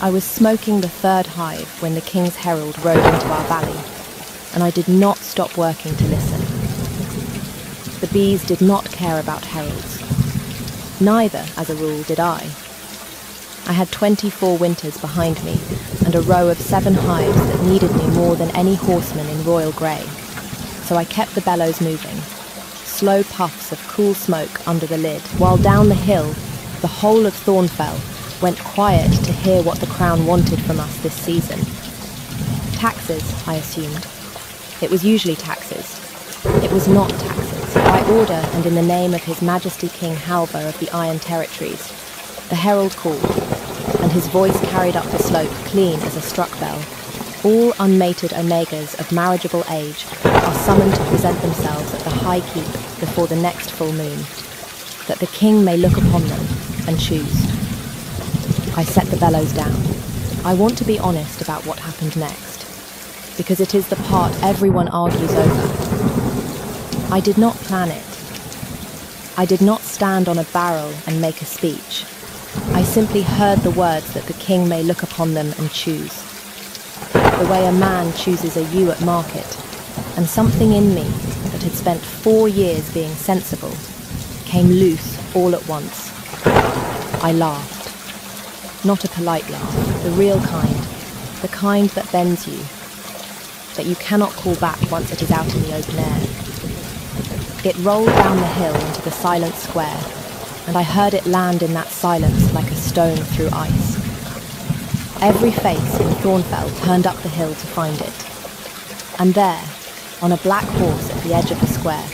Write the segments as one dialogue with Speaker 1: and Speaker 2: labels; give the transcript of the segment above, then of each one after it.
Speaker 1: I was smoking the third hive when the king's herald rode into our valley, and I did not stop working to listen. The bees did not care about heralds. Neither, as a rule, did I. I had 24 winters behind me and a row of 7 hives that needed me more than any horseman in royal grey. So I kept the bellows moving, slow puffs of cool smoke under the lid, while down the hill, the whole of Thornfell went quiet to hear what the crown wanted from us this season. Taxes, I assumed. It was usually taxes. It was not taxes. By order and in the name of His Majesty King Halvar of the Iron Territories, the herald called, and his voice carried up the slope clean as a struck bell. All unmated omegas of marriageable age are summoned to present themselves at the High Keep before the next full moon, that the king may look upon them and choose. I set the bellows down. I want to be honest about what happened next, because it is the part everyone argues over. I did not plan it. I did not stand on a barrel and make a speech. I simply heard the words that the king may look upon them and choose. The way a man chooses a ewe at market, and something in me that had spent 4 years being sensible came loose all at once. I laughed. Not a polite laugh, the real kind, the kind that bends you, that you cannot call back once it is out in the open air. It rolled down the hill into the silent square, and I heard it land in that silence like a stone through ice. Every face in Thornfell turned up the hill to find it. And there, on a black horse at the edge of the square,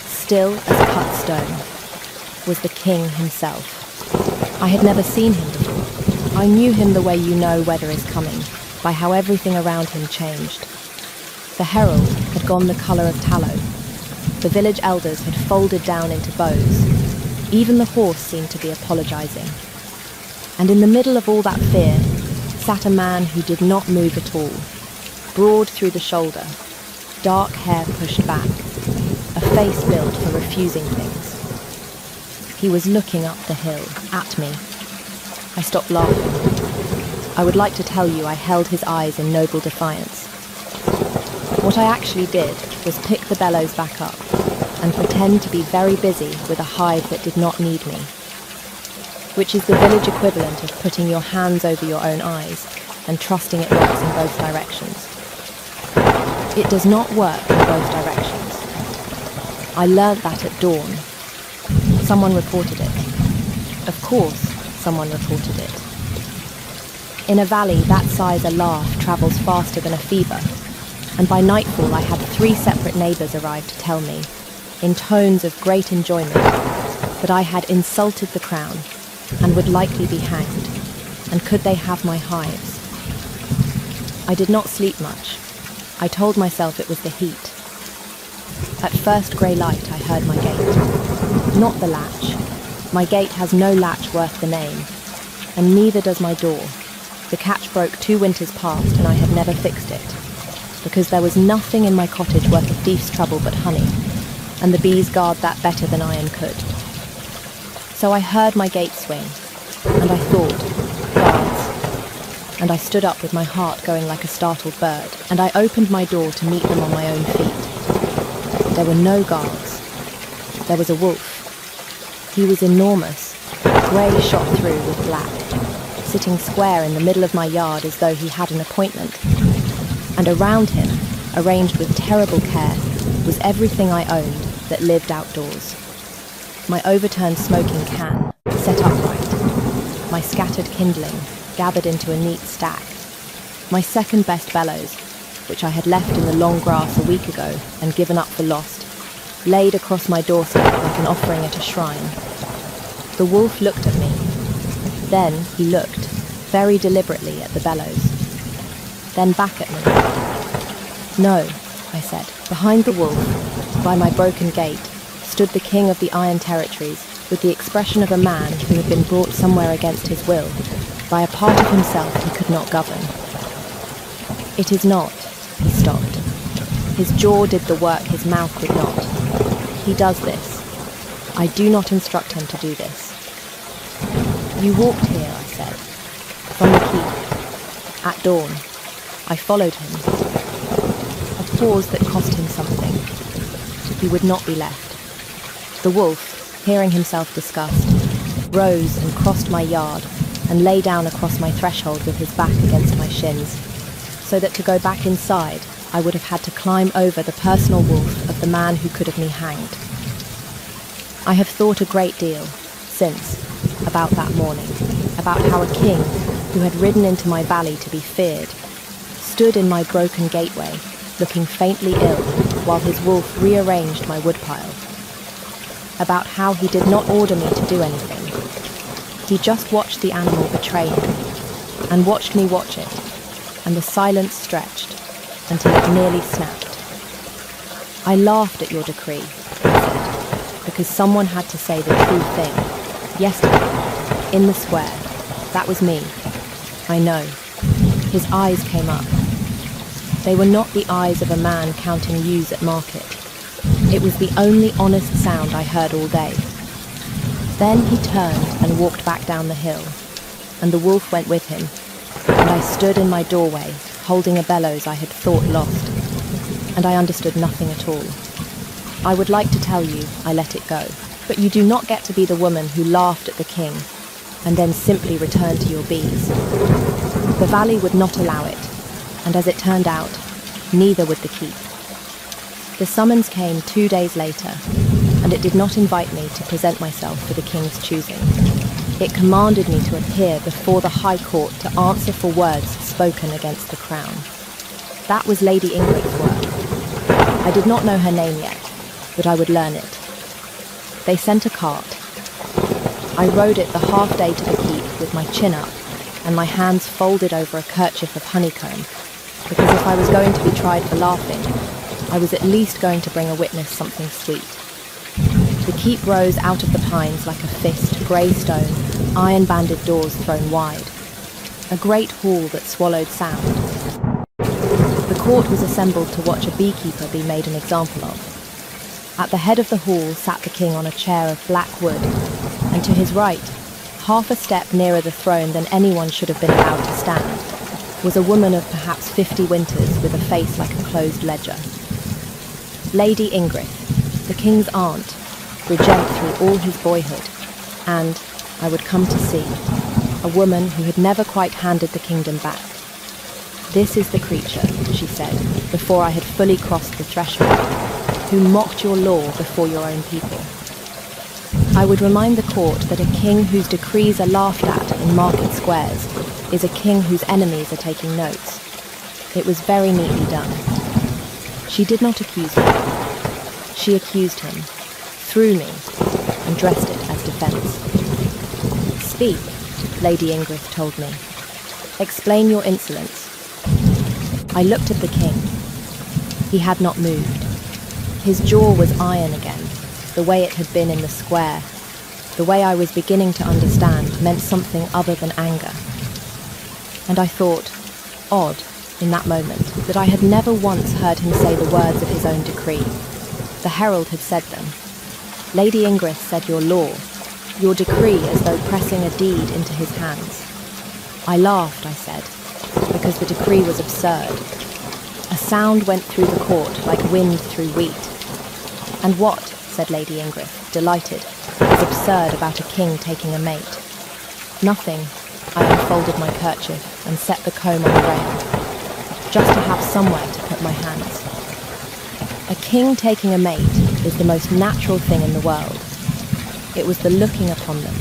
Speaker 1: still as cut stone, was the king himself. I had never seen him before. I knew him the way you know weather is coming, by how everything around him changed. The herald had gone the colour of tallow. The village elders had folded down into bows. Even the horse seemed to be apologising. And in the middle of all that fear sat a man who did not move at all, broad through the shoulder, dark hair pushed back, a face built for refusing things. He was looking up the hill, at me. I stopped laughing. I would like to tell you I held his eyes in noble defiance. What I actually did was pick the bellows back up and pretend to be very busy with a hive that did not need me, which is the village equivalent of putting your hands over your own eyes and trusting it works in both directions. It does not work in both directions. I learnt that at dawn. Someone reported it. Of course, someone reported it. In a valley that size, a laugh travels faster than a fever, and by nightfall I had 3 separate neighbours arrive to tell me, in tones of great enjoyment, that I had insulted the crown and would likely be hanged, and could they have my hives? I did not sleep much. I told myself it was the heat. At first grey light I heard my gate. Not the latch. My gate has no latch worth the name, and neither does my door. The catch broke 2 winters past and I had never fixed it, because there was nothing in my cottage worth a thief's trouble but honey, and the bees guard that better than iron could. So I heard my gate swing, and I thought, guards. And I stood up with my heart going like a startled bird, and I opened my door to meet them on my own feet. There were no guards. There was a wolf. He was enormous, grey shot through with black, sitting square in the middle of my yard as though he had an appointment. And around him, arranged with terrible care, was everything I owned that lived outdoors. My overturned smoking can, set upright. My scattered kindling, gathered into a neat stack. My second best bellows, which I had left in the long grass a week ago and given up for lost, laid across my doorstep like an offering at a shrine. The wolf looked at me. Then he looked, very deliberately, at the bellows. Then back at me. No, I said. Behind the wolf, by my broken gate, stood the king of the Iron Territories, with the expression of a man who had been brought somewhere against his will, by a part of himself he could not govern. It is not, he stopped. His jaw did the work his mouth could not. He does this. I do not instruct him to do this. You walked here, I said, from the keep, At dawn, I followed him. A pause that cost him something. He would not be left. The wolf, hearing himself discussed, rose and crossed my yard and lay down across my threshold with his back against my shins, so that to go back inside, I would have had to climb over the personal wolf of the man who could have me hanged. I have thought a great deal since about that morning, about how a king who had ridden into my valley to be feared stood in my broken gateway, looking faintly ill, while his wolf rearranged my woodpile. About how he did not order me to do anything. He just watched the animal betray him, and watched me watch it, and the silence stretched until it nearly snapped. I laughed at your decree, he said, because someone had to say the true thing. Yesterday, in the square, that was me. I know. His eyes came up. They were not the eyes of a man counting ewes at market. It was the only honest sound I heard all day. Then he turned and walked back down the hill, and the wolf went with him, and I stood in my doorway, holding a bellows I had thought lost, and I understood nothing at all. I would like to tell you I let it go, but you do not get to be the woman who laughed at the king, and then simply returned to your bees. The valley would not allow it, and as it turned out, neither would the keep. The summons came 2 days later, and it did not invite me to present myself for the king's choosing. It commanded me to appear before the High Court to answer for words spoken against the crown. That was Lady Ingrid's work. I did not know her name yet, but I would learn it. They sent a cart. I rode it the half day to the keep with my chin up and my hands folded over a kerchief of honeycomb, because if I was going to be tried for laughing, I was at least going to bring a witness something sweet. The keep rose out of the pines like a fist, grey stone, iron-banded doors thrown wide. A great hall that swallowed sound. The court was assembled to watch a beekeeper be made an example of. At the head of the hall sat the king on a chair of black wood, and to his right, half a step nearer the throne than anyone should have been allowed to stand, was a woman of perhaps 50 winters with a face like a closed ledger. Lady Ingrid, the king's aunt, regent through all his boyhood, and, I would come to see, a woman who had never quite handed the kingdom back. This is the creature, she said, before I had fully crossed the threshold, who mocked your law before your own people. I would remind the court that a king whose decrees are laughed at in market squares is a king whose enemies are taking notes. It was very neatly done. She did not accuse me. She accused him, threw me, and dressed it as defence. Speak, Lady Ingrid told me. Explain your insolence. I looked at the king. He had not moved. His jaw was iron again, the way it had been in the square. The way I was beginning to understand meant something other than anger. And I thought, odd, in that moment, that I had never once heard him say the words of his own decree. The herald had said them. Lady Ingrid said your law, your decree, as though pressing a deed into his hands. I laughed, I said, because the decree was absurd. A sound went through the court like wind through wheat. And what, said Lady Ingrid, delighted, is absurd about a king taking a mate? Nothing. I unfolded my kerchief and set the comb on the rail, just to have somewhere to put my hands. A king taking a mate is the most natural thing in the world. It was the looking upon them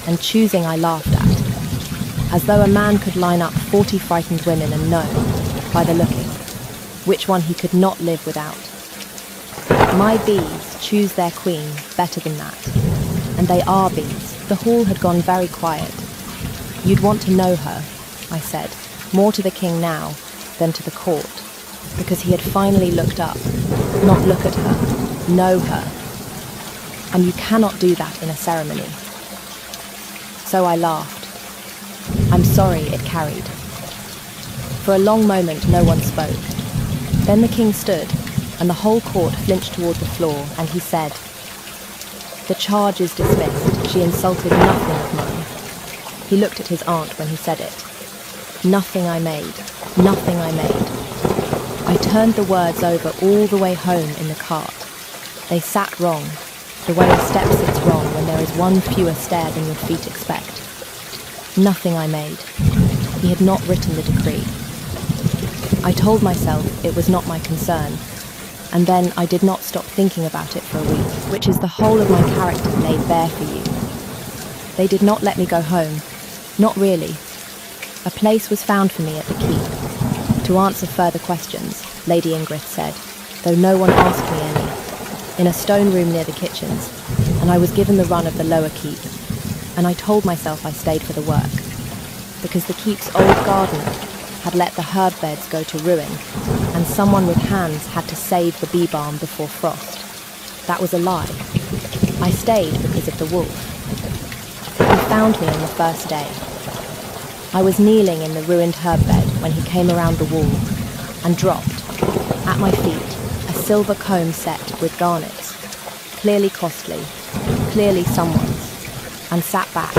Speaker 1: and choosing I laughed at, as though a man could line up 40 frightened women and know, by the looking, which one he could not live without. My bees choose their queen better than that, and they are bees. The hall had gone very quiet. You'd want to know her, I said, more to the king now than to the court, because he had finally looked up, not look at her, know her. And you cannot do that in a ceremony. So I laughed. I'm sorry it carried. For a long moment no one spoke. Then the king stood, and the whole court flinched toward the floor, and he said, "The charge is dismissed. She insulted nothing of mine." He looked at his aunt when he said it. Nothing I made, nothing I made. I turned the words over all the way home in the cart. They sat wrong, the way a step sits wrong when there is one fewer stair than your feet expect. Nothing I made. He had not written the decree. I told myself it was not my concern, and then I did not stop thinking about it for a week, which is the whole of my character laid bare for you. They did not let me go home. Not really. A place was found for me at the keep. To answer further questions, Lady Ingrid said, though no one asked me any, in a stone room near the kitchens, and I was given the run of the lower keep, and I told myself I stayed for the work, because the keep's old gardener had let the herb beds go to ruin, and someone with hands had to save the bee balm before frost. That was a lie. I stayed because of the wolf. He found me on the first day. I was kneeling in the ruined herb bed when he came around the wall and dropped, at my feet, a silver comb set with garnets, clearly costly, clearly someone's, and sat back,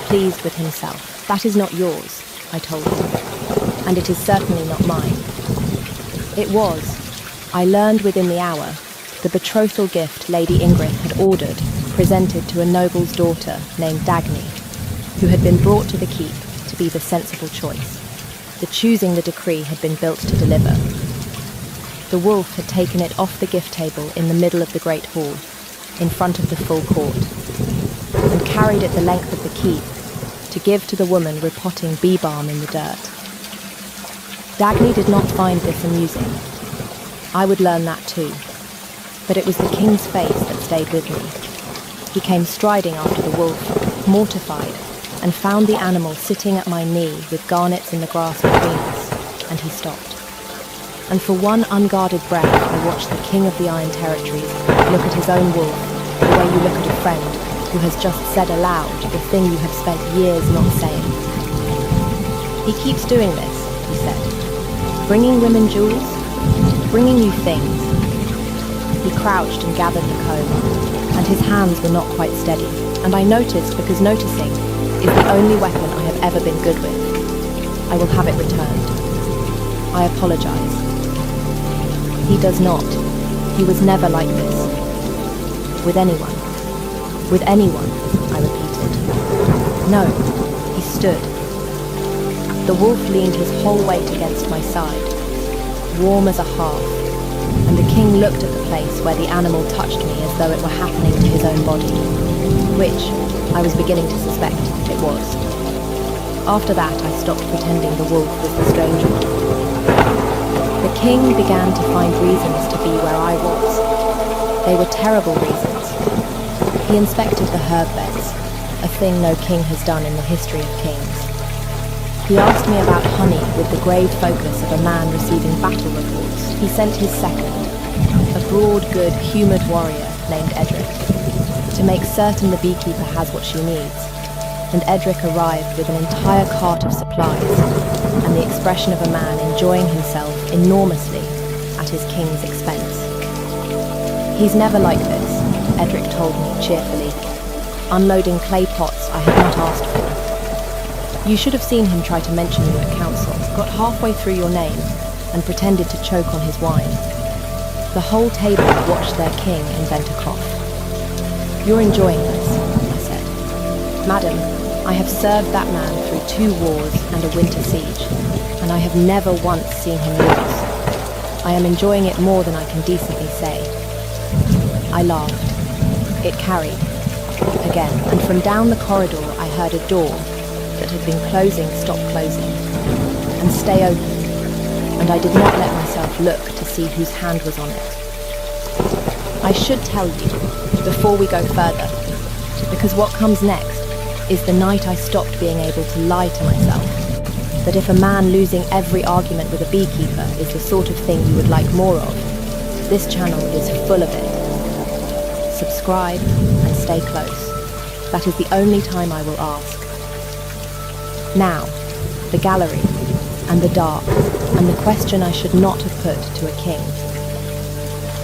Speaker 1: pleased with himself. That is not yours, I told him, and it is certainly not mine. It was, I learned within the hour, the betrothal gift Lady Ingrid had ordered, presented to a noble's daughter named Dagny, who had been brought to the keep to be the sensible choice. The choosing the decree had been built to deliver. The wolf had taken it off the gift table in the middle of the great hall, in front of the full court, and carried it the length of the keep to give to the woman repotting bee balm in the dirt. Dagny did not find this amusing. I would learn that too. But it was the king's face that stayed with me. He came striding after the wolf, mortified, and found the animal sitting at my knee with garnets in the grass between us, and he stopped. And for one unguarded breath, I watched the king of the Iron Territories look at his own wolf, the way you look at a friend who has just said aloud the thing you have spent years not saying. He keeps doing this, he said. Bringing women jewels, bringing you things. He crouched and gathered the comb, and his hands were not quite steady, and I noticed because noticing is the only weapon I have ever been good with. I will have it returned. I apologize. He does not. He was never like this. With anyone. With anyone, I repeated. No, he stood. The wolf leaned his whole weight against my side, warm as a hearth, and the king looked at the place where the animal touched me as though it were happening to his own body, which, I was beginning to suspect, it was. After that, I stopped pretending the wolf was the strange one. The king began to find reasons to be where I was. They were terrible reasons. He inspected the herb beds, a thing no king has done in the history of kings. He asked me about honey with the grave focus of a man receiving battle reports. He sent his second, a broad, good, humoured warrior named Edric, to make certain the beekeeper has what she needs, and Edric arrived with an entire cart of supplies, and the expression of a man enjoying himself enormously at his king's expense. He's never like this, Edric told me cheerfully, unloading clay pots I had not asked for. You should have seen him try to mention you at council, got halfway through your name, and pretended to choke on his wine. The whole table watched their king invent a cough. You're enjoying this, I said. Madam, I have served that man through 2 wars and a winter siege, and I have never once seen him lose. I am enjoying it more than I can decently say. I laughed. It carried. Again, and from down the corridor I heard a door that had been closing stop closing, and stay open, and I did not let myself look to see whose hand was on it. I should tell you, before we go further, because what comes next is the night I stopped being able to lie to myself, that if a man losing every argument with a beekeeper is the sort of thing you would like more of, this channel is full of it. Subscribe and stay close. That is the only time I will ask. Now, the gallery, and the dark, and the question I should not have put to a king.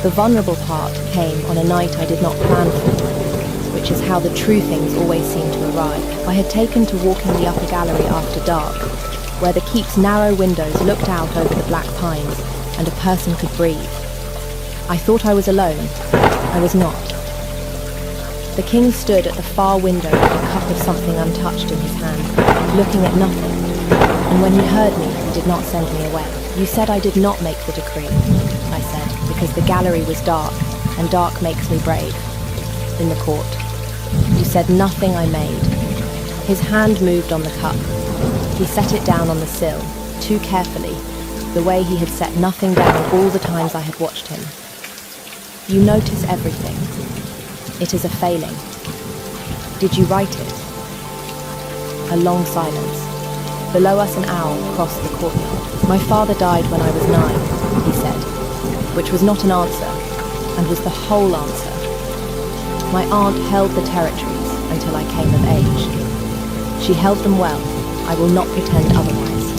Speaker 1: The vulnerable part came on a night I did not plan for, which is how the true things always seem to arrive. I had taken to walking the upper gallery after dark, where the keep's narrow windows looked out over the black pines and a person could breathe. I thought I was alone. I was not. The king stood at the far window with a cup of something untouched in his hand, looking at nothing, and when he heard me, he did not send me away. You said I did not make the decree, I said, because the gallery was dark, and dark makes me brave. In the court. You said nothing I made. His hand moved on the cup. He set it down on the sill, too carefully, the way he had set nothing down all the times I had watched him. You notice everything. It is a failing. Did you write it? A long silence. Below us an owl crossed the courtyard. My father died when I was 9, he said, which was not an answer, and was the whole answer. My aunt held the territories until I came of age. She held them well. I will not pretend otherwise.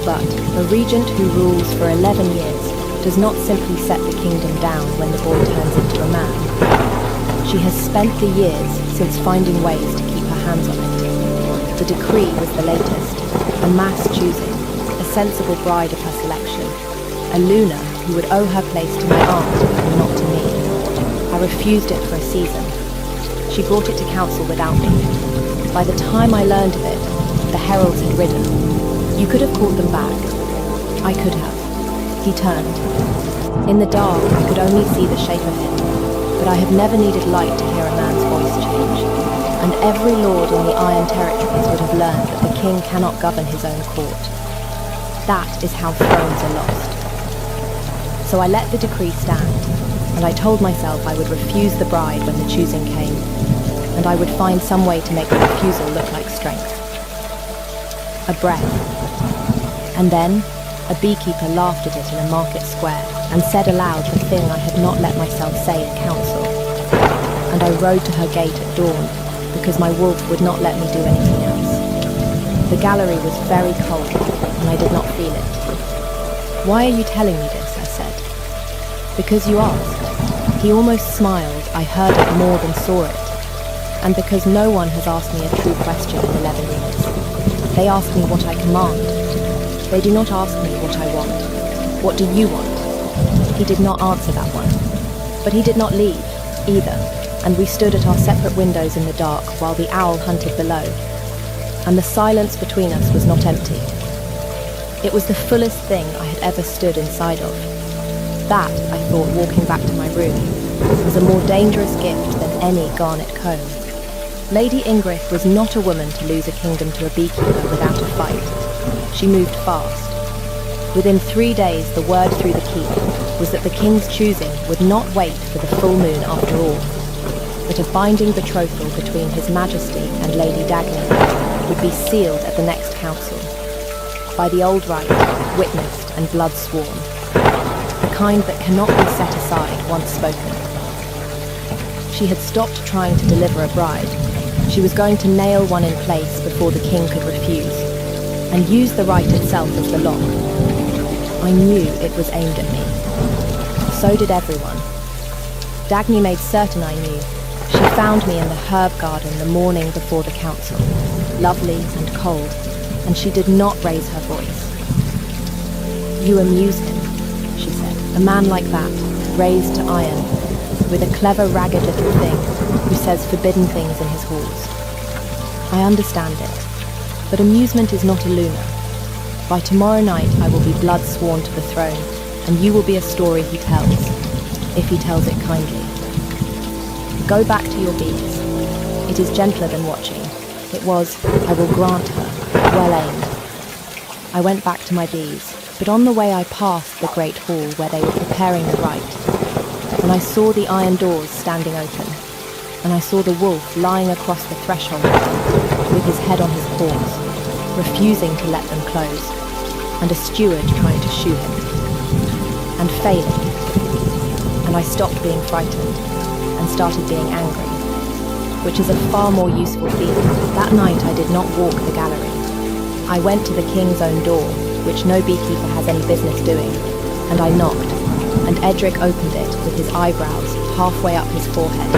Speaker 1: But a regent who rules for 11 years does not simply set the kingdom down when the boy turns into a man. She has spent the years since finding ways to keep her hands on it. The decree was the latest, a mass choosing, a sensible bride of her selection, a Luna who would owe her place to my aunt and not to me. I refused it for a season. She brought it to council without me. By the time I learned of it, the heralds had ridden. You could have called them back. I could have. He turned. In the dark, I could only see the shape of him, but I have never needed light to hear a man's voice change. And every lord in the Iron Territories would have learned that the king cannot govern his own court. That is how thrones are lost. So I let the decree stand, and I told myself I would refuse the bride when the choosing came, and I would find some way to make the refusal look like strength. A breath. And then, a beekeeper laughed at it in a market square and said aloud the thing I had not let myself say in council. And I rode to her gate at dawn, because my wolf would not let me do anything else. The gallery was very cold, and I did not feel it. Why are you telling me this? I said. Because you asked. He almost smiled. I heard it more than saw it. And because no one has asked me a true question in 11 years. They ask me what I command. They do not ask me what I want. What do you want? He did not answer that one. But he did not leave, either, and we stood at our separate windows in the dark while the owl hunted below. And the silence between us was not empty. It was the fullest thing I had ever stood inside of. That, I thought, walking back to my room, was a more dangerous gift than any garnet comb. Lady Ingrid was not a woman to lose a kingdom to a beekeeper without a fight. She moved fast. Within 3 days, the word through the keep was that the king's choosing would not wait for the full moon after all, but a binding betrothal between His Majesty and Lady Dagny would be sealed at the next council, by the old rite, witnessed and blood sworn, the kind that cannot be set aside once spoken. She had stopped trying to deliver a bride. She was going to nail one in place before the king could refuse, and use the rite itself as the lock. I knew it was aimed at me. So did everyone. Dagny made certain I knew. She found me in the herb garden the morning before the council, lovely and cold, and she did not raise her voice. You amuse him, she said. A man like that, raised to iron, with a clever, ragged little thing who says forbidden things in his halls. I understand it, but amusement is not a Luna. By tomorrow night I will be blood sworn to the throne, and you will be a story he tells, if he tells it kindly. Go back to your bees. It is gentler than watching. It was, I will grant her, well aimed. I went back to my bees, but on the way I passed the great hall where they were preparing the rite, and I saw the iron doors standing open, and I saw the wolf lying across the threshold with his head on his paws, refusing to let them close, and a steward trying to shoe him, and failing. And I stopped being frightened and started being angry, which is a far more useful feeling. That night I did not walk the gallery. I went to the king's own door, which no beekeeper has any business doing, and I knocked, and Edric opened it with his eyebrows halfway up his forehead.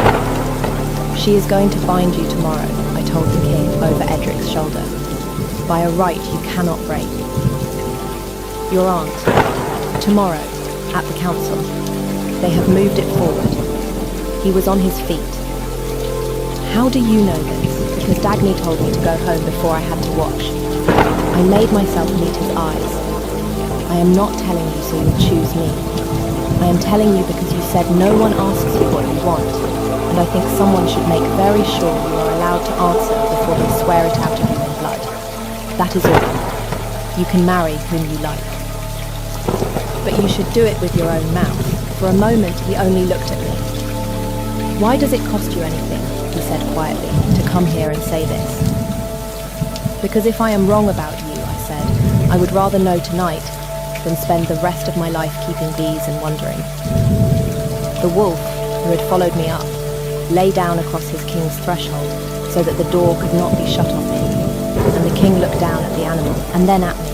Speaker 1: She is going to bind you tomorrow, I told the king over Edric's shoulder. by a right you cannot break. Your aunt, tomorrow, at the council. They have moved it forward. He was on his feet. How do you know this? Because Dagny told me to go home before I had to watch. I made myself meet his eyes. I am not telling you so you'll choose me. I am telling you because you said no one asks you what you want, and I think someone should make very sure you are allowed to answer before they swear it out of you in blood. That is all. You can marry whom you like. But you should do it with your own mouth. For a moment he only looked at me. Why does it cost you anything, he said quietly, to come here and say this? Because if I am wrong about you, I said, I would rather know tonight than spend the rest of my life keeping bees and wondering. The wolf, who had followed me up, lay down across his king's threshold so that the door could not be shut on me, and the king looked down at the animal and then at me,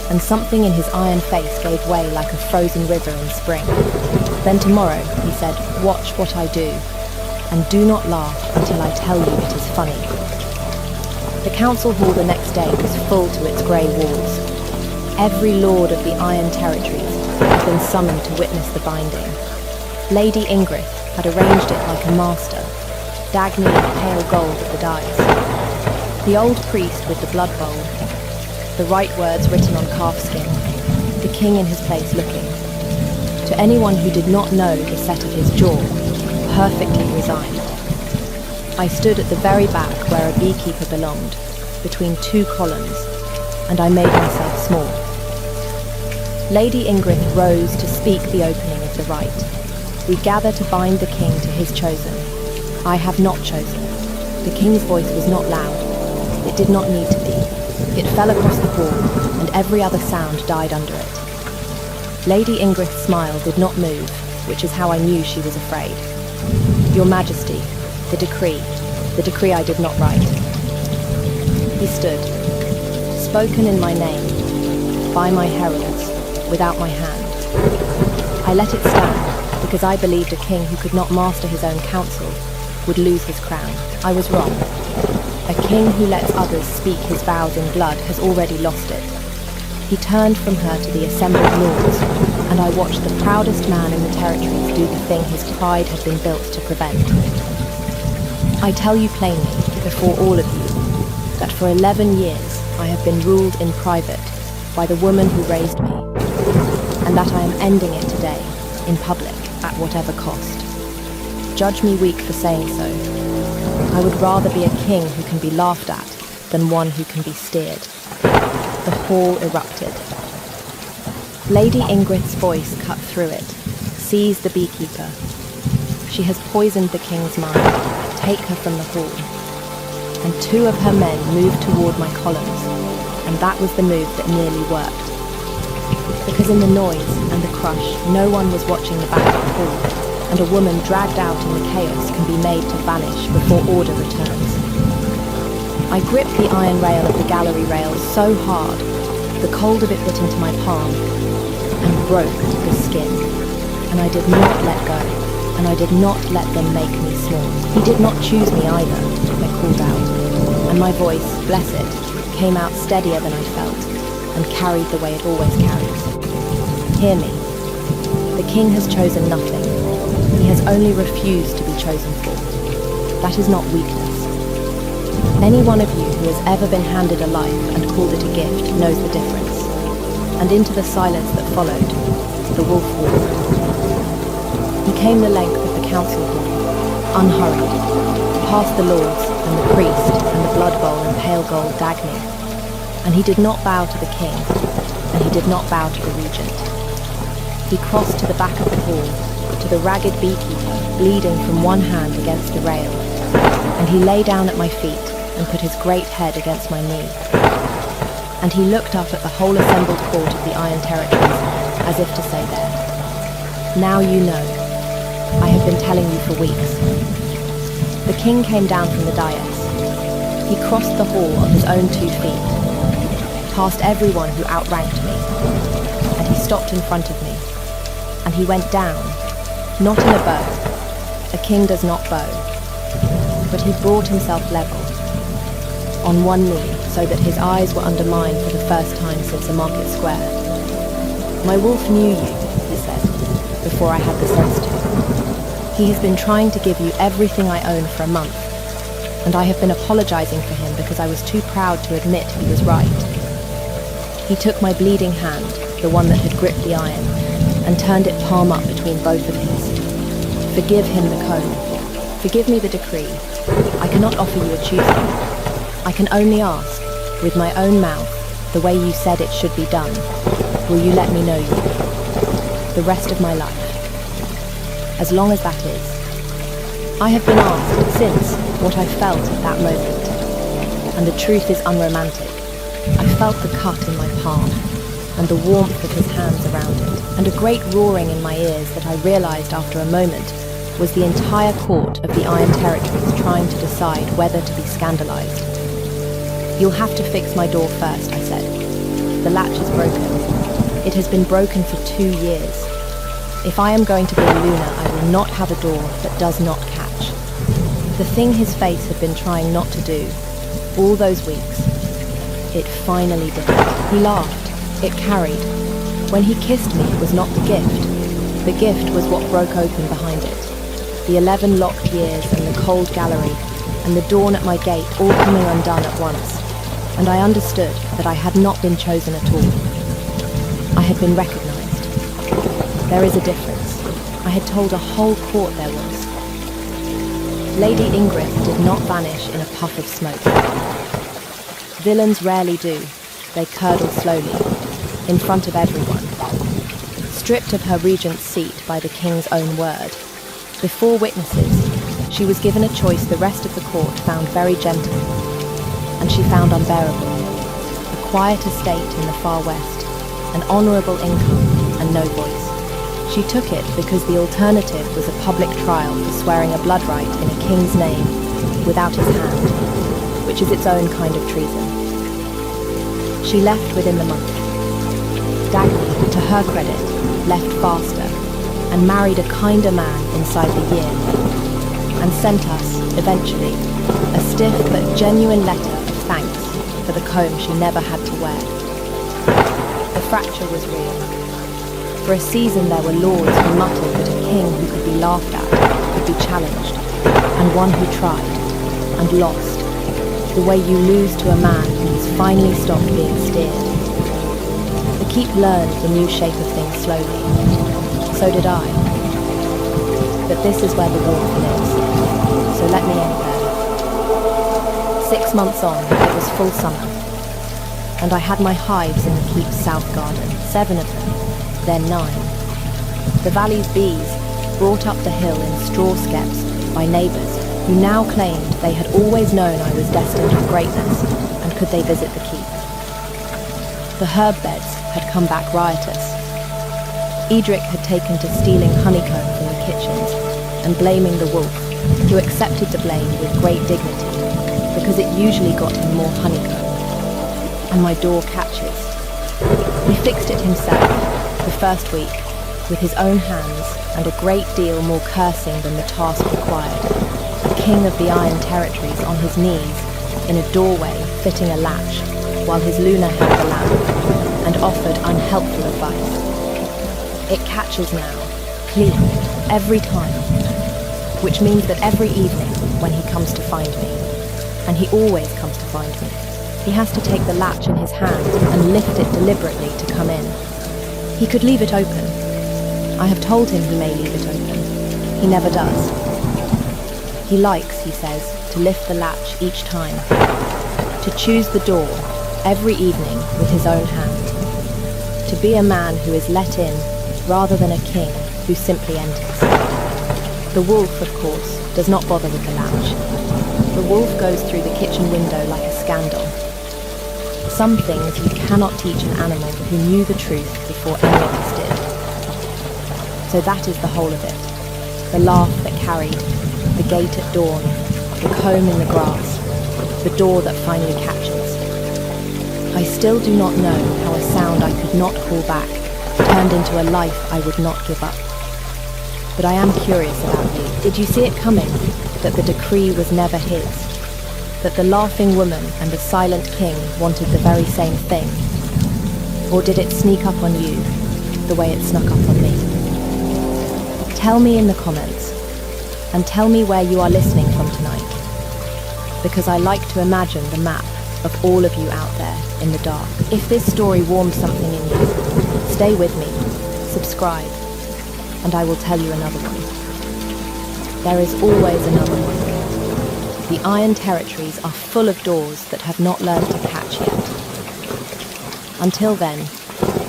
Speaker 1: and something in his iron face gave way like a frozen river in spring. Then tomorrow, he said, watch what I do, and do not laugh until I tell you it is funny. The council hall the next day was full to its grey walls. Every lord of the Iron Territories had been summoned to witness the binding. Lady Ingrid had arranged it like a master, Dagny in pale gold at the dies. The old priest with the blood bowl, the right words written on calfskin, the king in his place looking. To anyone who did not know the set of his jaw, perfectly resigned. I stood at the very back where a beekeeper belonged, between two columns, and I made myself small. Lady Ingrid rose to speak the opening of the rite. We gather to bind the king to his chosen. I have not chosen. The king's voice was not loud. It did not need to be. It fell across the hall, and every other sound died under it. Lady Ingrid's smile did not move, which is how I knew she was afraid. Your Majesty, the decree I did not write. He stood, spoken in my name, by my heralds, without my hand. I let it stand, because I believed a king who could not master his own counsel would lose his crown. I was wrong. A king who lets others speak his vows in blood has already lost it. He turned from her to the assembled lords, and I watched the proudest man in the territories do the thing his pride had been built to prevent. I tell you plainly, before all of you, that for 11 years I have been ruled in private by the woman who raised me, and that I am ending it today, in public, at whatever cost. Judge me weak for saying so. I would rather be a king who can be laughed at than one who can be steered. The hall erupted. Lady Ingrid's voice cut through it, seized the beekeeper. She has poisoned the king's mind. Take her from the hall. And two of her men moved toward my columns, and that was the move that nearly worked. Because in the noise and the crush, no one was watching the back of the hall, and a woman dragged out in the chaos can be made to vanish before order returns. I gripped the iron rail of the gallery rails so hard, the cold of it bit into my palm, and broke the skin. And I did not let go, and I did not let them make me small. He did not choose me either, I called out, and my voice, bless it, came out steadier than I felt, and carried the way it always carries. Hear me. The king has chosen nothing. He has only refused to be chosen for. That is not weakness. Any one of you who has ever been handed a life and called it a gift knows the difference. And into the silence that followed, the wolf walked. He came the length of the council hall, unhurried, past the lords and the priest and the blood bowl and pale gold Dagny. And he did not bow to the king, and he did not bow to the regent. He crossed to the back of the hall, to the ragged beekeeper, bleeding from one hand against the rail, and he lay down at my feet and put his great head against my knee. And he looked up at the whole assembled court of the Iron Territories, as if to say there, now you know. I have been telling you for weeks. The king came down from the dais. He crossed the hall on his own 2 feet, past everyone who outranked me, and he stopped in front of me. And he went down, not in a bow. A king does not bow, but he brought himself level. on one knee so that his eyes were under mine for the first time since a market square. "My wolf knew you," he said, before I had the sense to. "He has been trying to give you everything I own for a month, and I have been apologizing for him because I was too proud to admit he was right." He took my bleeding hand, the one that had gripped the iron, and turned it palm up between both of his. "Forgive him the comb. Forgive me the decree. I cannot offer you a choosing. I can only ask, with my own mouth, the way you said it should be done. Will you let me know you? The rest of my life. As long as that is. I have been asked since what I felt at that moment. And the truth is unromantic. I felt the cut in my palm, and the warmth of his hands around it, and a great roaring in my ears that I realized after a moment was the entire court of the Iron Territories trying to decide whether to be scandalized. "You'll have to fix my door first," I said. "The latch is broken. It has been broken for 2 years. If I am going to be a Luna, I will not have a door that does not catch." The thing his face had been trying not to do, all those weeks, it finally did it. He laughed. It carried. When he kissed me, it was not the gift. The gift was what broke open behind it. The 11 locked years and the cold gallery and the dawn at my gate all coming undone at once. And I understood that I had not been chosen at all. I had been recognized. There is a difference. I had told a whole court there was. Lady Ingrid did not vanish in a puff of smoke. Villains rarely do. They curdle slowly, in front of everyone. Stripped of her regent's seat by the king's own word, before witnesses, she was given a choice the rest of the court found very gentle, and she found unbearable. A quiet estate in the far west, an honourable income, and no voice. She took it because the alternative was a public trial for swearing a blood right in a king's name without his hand, which is its own kind of treason. She left within the month. Dagny, to her credit, left faster and married a kinder man inside the year, and sent us, eventually, a stiff but genuine letter of thanks for the comb she never had to wear. The fracture was real. For a season there were lords who muttered that a king who could be laughed at could be challenged, and one who tried, and lost, the way you lose to a man who has finally stopped being steered. The keep learned the new shape of things slowly. So did I. But this is where the wolf lives, so let me end there. 6 months on, it was full summer, and I had my hives in the keep's south garden, 7 of them, then 9. The valley's bees, brought up the hill in straw skeps by neighbours who now claimed they had always known I was destined for greatness, and could they visit the keep. The herb beds had come back riotous. Edric had taken to stealing honeycomb from the kitchens and blaming the wolf, who accepted the blame with great dignity, because it usually got him more honeycomb. And my door catches. He fixed it himself, the first week, with his own hands, and a great deal more cursing than the task required. The king of the Iron Territories on his knees, in a doorway fitting a latch, while his Luna held the lamp, and offered unhelpful advice. It catches now, clean, every time, which means that every evening, when he comes to find me, and he always comes to find me, he has to take the latch in his hand and lift it deliberately to come in. He could leave it open. I have told him he may leave it open. He never does. He likes, he says, to lift the latch each time, to choose the door every evening with his own hand, to be a man who is let in rather than a king who simply enters. The wolf, of course, does not bother with the latch. The wolf goes through the kitchen window like a scandal. Some things you cannot teach an animal who knew the truth before any of us did. So that is the whole of it. The laugh that carried, the gate at dawn, the comb in the grass, the door that finally catches. I still do not know how a sound I could not call back turned into a life I would not give up. But I am curious about you. Did you see it coming, that the decree was never his? that the laughing woman and the silent king wanted the very same thing? Or did it sneak up on you the way it snuck up on me? Tell me in the comments, and tell me where you are listening from tonight, because I like to imagine the map of all of you out there in the dark. If this story warmed something in you, stay with me, subscribe, and I will tell you another one. There is always another one. The Iron Territories are full of doors that have not learned to catch yet. Until then,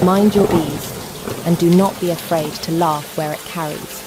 Speaker 1: mind your bees, and do not be afraid to laugh where it carries.